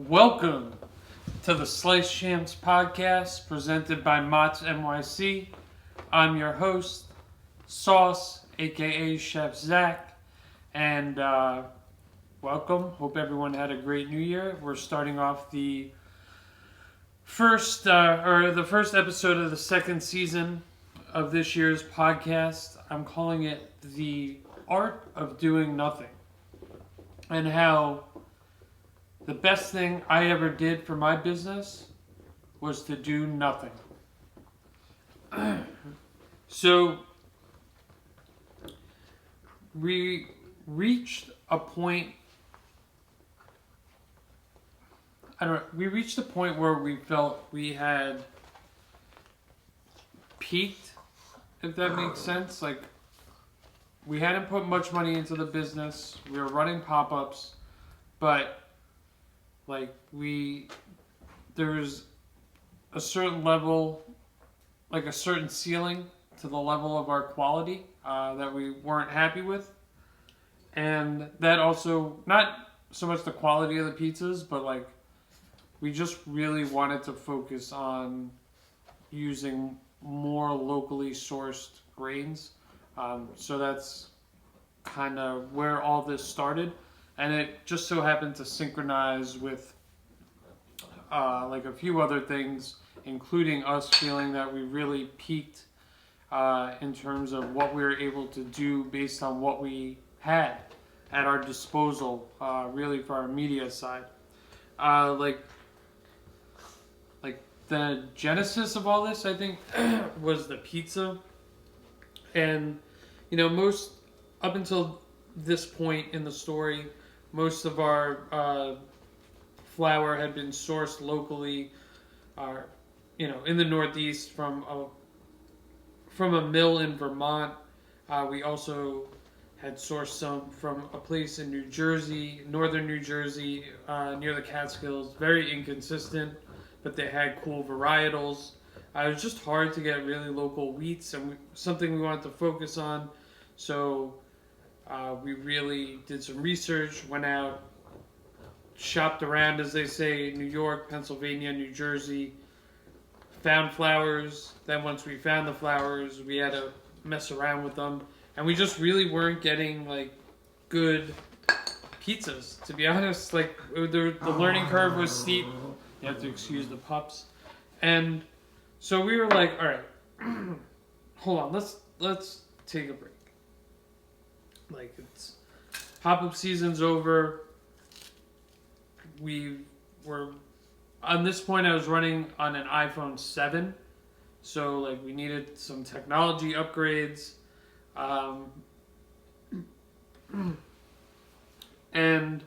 Welcome to the Slice Champs podcast presented by MOZZ NYC. I'm your host, Sauce, aka Chef Zach, and welcome. Hope everyone had a great New Year. We're starting off the first episode of the second season of this year's podcast. I'm calling it The Art of Doing Nothing, and how the best thing I ever did for my business was to do nothing. So we reached a point where we felt we had peaked, if that makes sense. Like, we hadn't put much money into the business. We were running pop-ups, but there was a certain level, like a certain ceiling to the level of our quality that we weren't happy with. And that also, not so much the quality of the pizzas, but we just really wanted to focus on using more locally sourced grains. So that's kind of where all this started. And it just so happened to synchronize with a few other things, including us feeling that we really peaked in terms of what we were able to do based on what we had at our disposal, really for our media side. The genesis of all this, I think, was the pizza. And, most up until this point in the story, most of our flour had been sourced locally, in the Northeast from a mill in Vermont. We also had sourced some from a place in New Jersey, northern New Jersey, near the Catskills. Very inconsistent, but they had cool varietals. It was just hard to get really local wheats, and something we wanted to focus on. So we really did some research, went out, shopped around, as they say, New York, Pennsylvania, New Jersey, found flowers. Then once we found the flowers, we had to mess around with them. And we just really weren't getting, good pizzas, to be honest. The learning curve was steep. You have to excuse the pups. And so we were like, all right, hold on, let's take a break. It's pop-up season's over. We were, on this point, I was running on an iPhone 7. So, we needed some technology upgrades. And,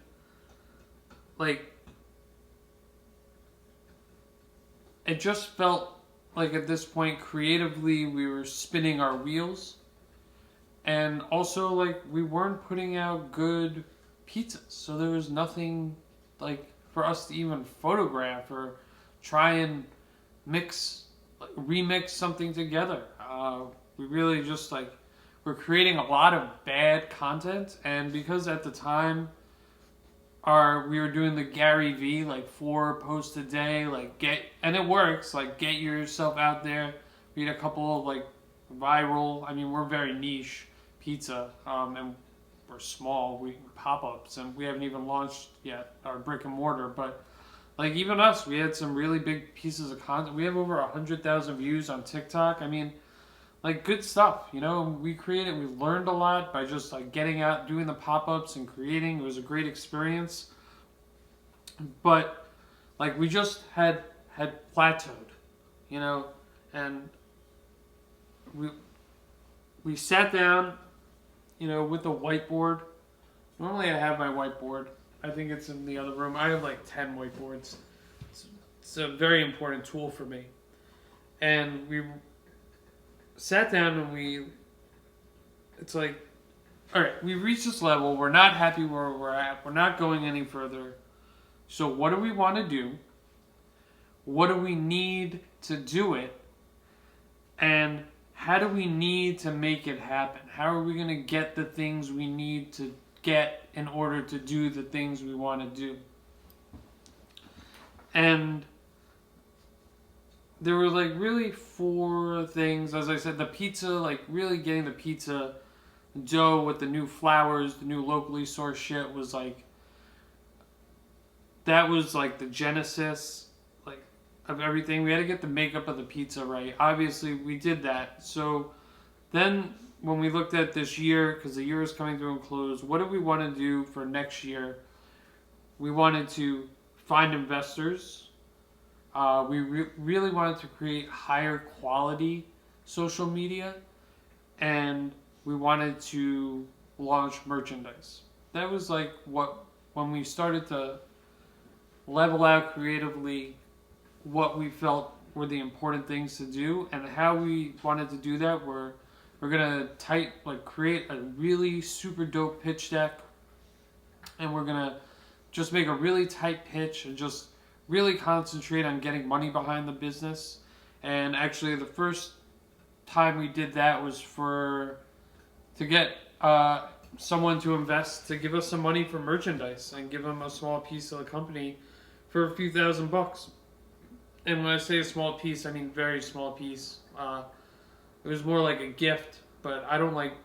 it just felt like at this point, creatively, we were spinning our wheels. And also, we weren't putting out good pizzas. So there was nothing, for us to even photograph or try and remix something together. We really just, we're creating a lot of bad content. And because at the time, we were doing the Gary V, 4 posts a day, and it works, get yourself out there. We had a couple of, viral, we're very niche pizza, and we're small, we pop-ups, and we haven't even launched yet our brick and mortar, but even us, we had some really big pieces of content. We have over 100,000 views on TikTok. Good stuff, we learned a lot by just getting out, doing the pop-ups and creating. It was a great experience, but we just had plateaued, and we sat down, with a whiteboard. Normally I have my whiteboard. I think it's in the other room. I have 10 whiteboards. It's a very important tool for me. And we sat down and all right, we reached this level. We're not happy where we're at. We're not going any further. So what do we want to do? What do we need to do it? And how do we need to make it happen? How are we going to get the things we need to get in order to do the things we want to do? And there were like really 4 things. As I said, the pizza, like really getting the pizza dough with the new flours, the new locally sourced shit was like, that was like the genesis like of everything. We had to get the makeup of the pizza right. Obviously, we did that. So then when we looked at this year, because the year is coming to a close, what do we want to do for next year? We wanted to find investors. We really wanted to create higher quality social media, and we wanted to launch merchandise. That was like what, when we started to level out creatively what we felt were the important things to do, and how we wanted to do that. We're gonna create a really super dope pitch deck, and we're gonna just make a really tight pitch and just really concentrate on getting money behind the business. And actually, the first time we did that was to get someone to invest, to give us some money for merchandise and give them a small piece of the company for a few $1,000s. And when I say a small piece, I mean very small piece. It was more like a gift, but I don't like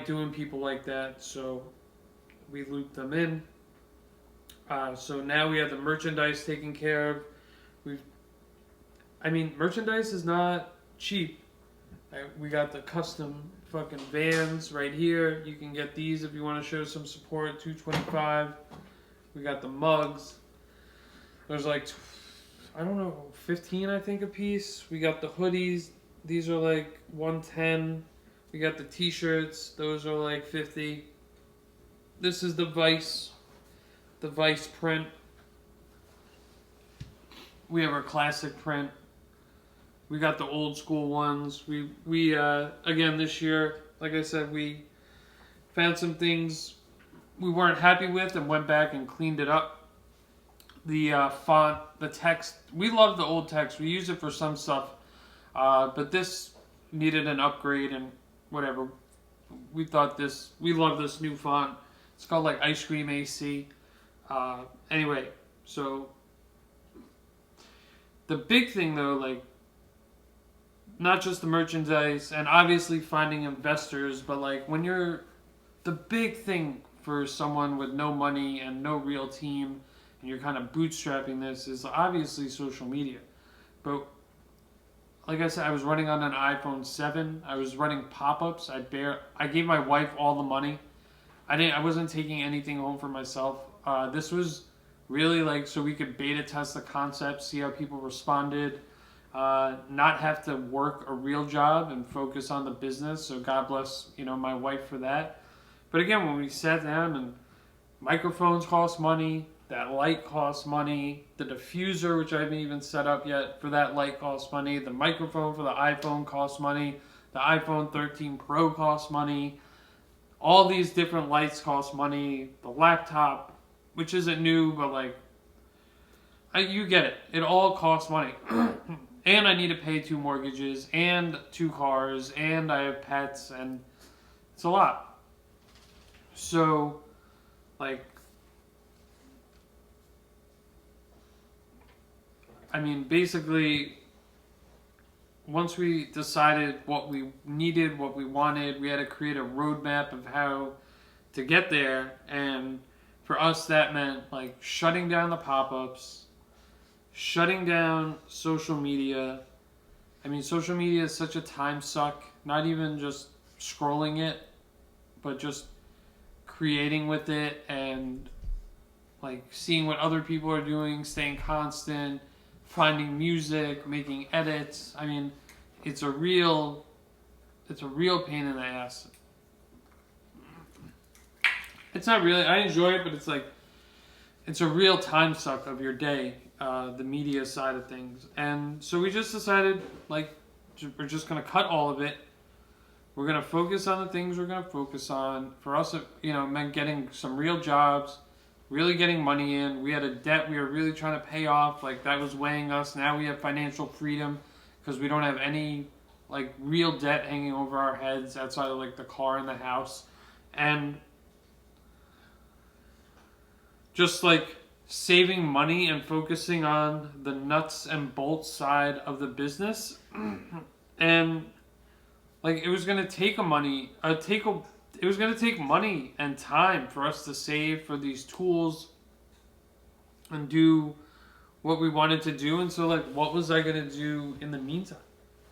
doing people like that, so we looped them in. So now we have the merchandise taken care of. Merchandise is not cheap. We got the custom fucking vans right here. You can get these if you want to show some support. $225. We got the mugs. There's like, I don't know, 15 I think a piece. We got the hoodies. These are like $110. We got the t-shirts. Those are like $50. This is the Vice print. We have our classic print. We got the old school ones. We again this year, like I said, we found some things we weren't happy with and went back and cleaned it up. The font, the text. We love the old text. We use it for some stuff, but this needed an upgrade and whatever. We love this new font. It's called like Ice Cream AC. Anyway, so the big thing though, like, not just the merchandise and obviously finding investors, but like the big thing for someone with no money and no real team, and you're kind of bootstrapping this, is obviously social media. But like I said, I was running on an iPhone 7. I was running pop-ups. I gave my wife all the money. I wasn't taking anything home for myself. This was really like so we could beta test the concept, see how people responded, not have to work a real job and focus on the business. So God bless, my wife for that. But again, when we sat down, and microphones cost money, that light costs money, the diffuser, which I haven't even set up yet, for that light costs money, the microphone for the iPhone costs money, the iPhone 13 Pro costs money, all these different lights cost money, the laptop, which isn't new, but like, you get it. It all costs money. And I need to pay 2 mortgages, and 2 cars, and I have pets, and it's a lot. So, like, basically, once we decided what we needed, what we wanted, we had to create a roadmap of how to get there. And for us, that meant like shutting down the pop-ups, shutting down social media. Social media is such a time suck, not even just scrolling it, but just creating with it and like seeing what other people are doing, staying constant, finding music, making edits. It's a real pain in the ass. It's not really, I enjoy it, but it's a real time suck of your day, the media side of things. And so we just decided, like, we're just going to cut all of it. We're going to focus on the things we're going to focus on. For us, it meant getting some real jobs, really getting money in. We had a debt we were really trying to pay off. Like, that was weighing us. Now we have financial freedom because we don't have any, like, real debt hanging over our heads outside of, like, the car and the house. And just, like, saving money and focusing on the nuts and bolts side of the business. And like, it was going to take money and time for us to save for these tools and do what we wanted to do. And so, like, what was I going to do in the meantime?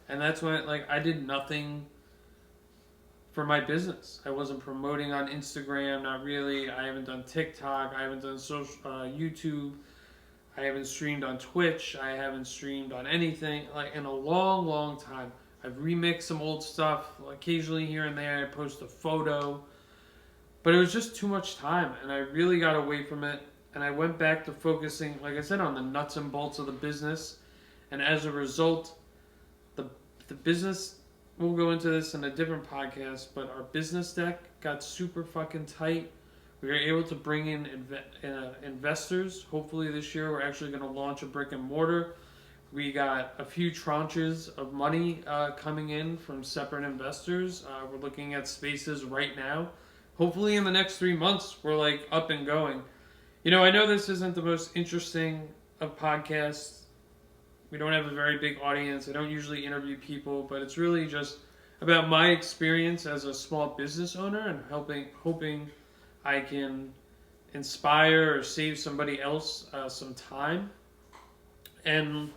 And that's when, like, I did nothing for my business. I wasn't promoting on Instagram, not really. I haven't done TikTok. I haven't done YouTube. I haven't streamed on Twitch. I haven't streamed on anything, like, in a long, long time. I've remixed some old stuff occasionally here and there. I post a photo. But it was just too much time, and I really got away from it. And I went back to focusing, like I said, on the nuts and bolts of the business. And as a result, the business, we'll go into this in a different podcast, but our business deck got super fucking tight. We were able to bring in investors. Hopefully this year we're actually going to launch a brick and mortar. We got a few tranches of money coming in from separate investors. We're looking at spaces right now. Hopefully in the next 3 months we're like up and going. You know, I know this isn't the most interesting of podcasts. We don't have a very big audience. I don't usually interview people, but it's really just about my experience as a small business owner and hoping I can inspire or save somebody else some time and,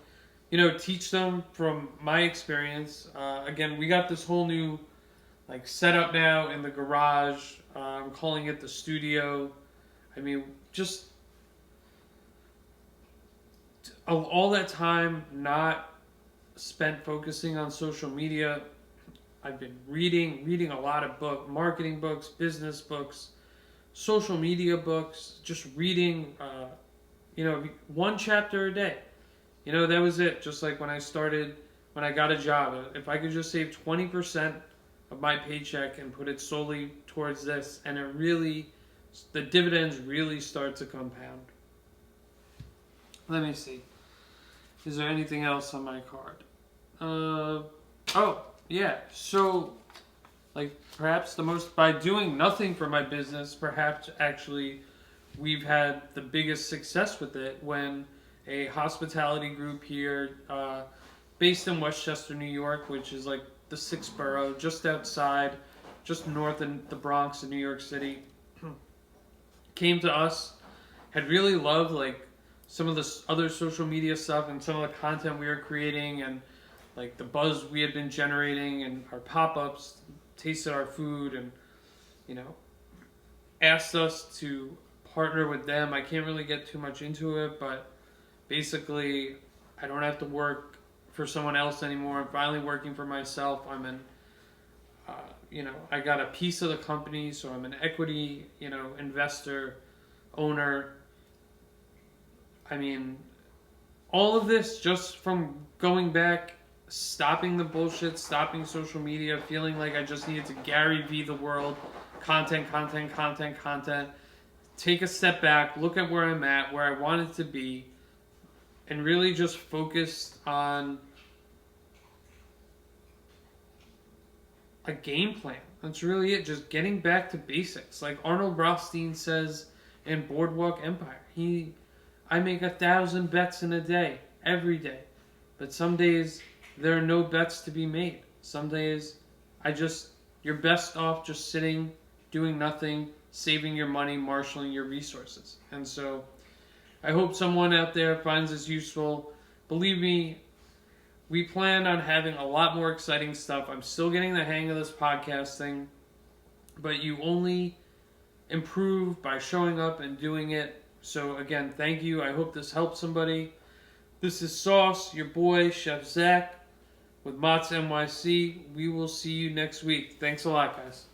you know, teach them from my experience. Again, we got this whole new like setup now in the garage. I'm calling it the studio. I mean, just all that time not spent focusing on social media. I've been reading a lot of marketing books, business books, social media books, just reading, you know, one chapter a day. You know, that was it. Just like when I got a job, if I could just save 20% of my paycheck and put it solely towards this, and the dividends really start to compound. Let me see. Is there anything else on my card? Oh, yeah. So, like, perhaps by doing nothing for my business, perhaps actually we've had the biggest success with it when a hospitality group here, based in Westchester, New York, which is like the 6th borough, just north in the Bronx in New York City, came to us, had really loved, like, some of the other social media stuff and some of the content we were creating and like the buzz we had been generating and our pop-ups, tasted our food and, you know, asked us to partner with them. I can't really get too much into it, but basically I don't have to work for someone else anymore. I'm finally working for myself. I'm you know, I got a piece of the company, so I'm an equity, you know, investor, owner. I mean, all of this just from going back, stopping the bullshit, stopping social media, feeling like I just needed to Gary V the world, content, take a step back, look at where I'm at, where I wanted to be, and really just focus on a game plan. That's really it, just getting back to basics. Like Arnold Rothstein says in Boardwalk Empire, I make 1,000 bets in a day, every day. But some days, there are no bets to be made. Some days, you're best off just sitting, doing nothing, saving your money, marshaling your resources. And so, I hope someone out there finds this useful. Believe me, we plan on having a lot more exciting stuff. I'm still getting the hang of this podcast thing. But you only improve by showing up and doing it. So again, thank you. I hope this helps somebody. This is Sauce, your boy, Chef Zach, with MOZZ NYC. We will see you next week. Thanks a lot, guys.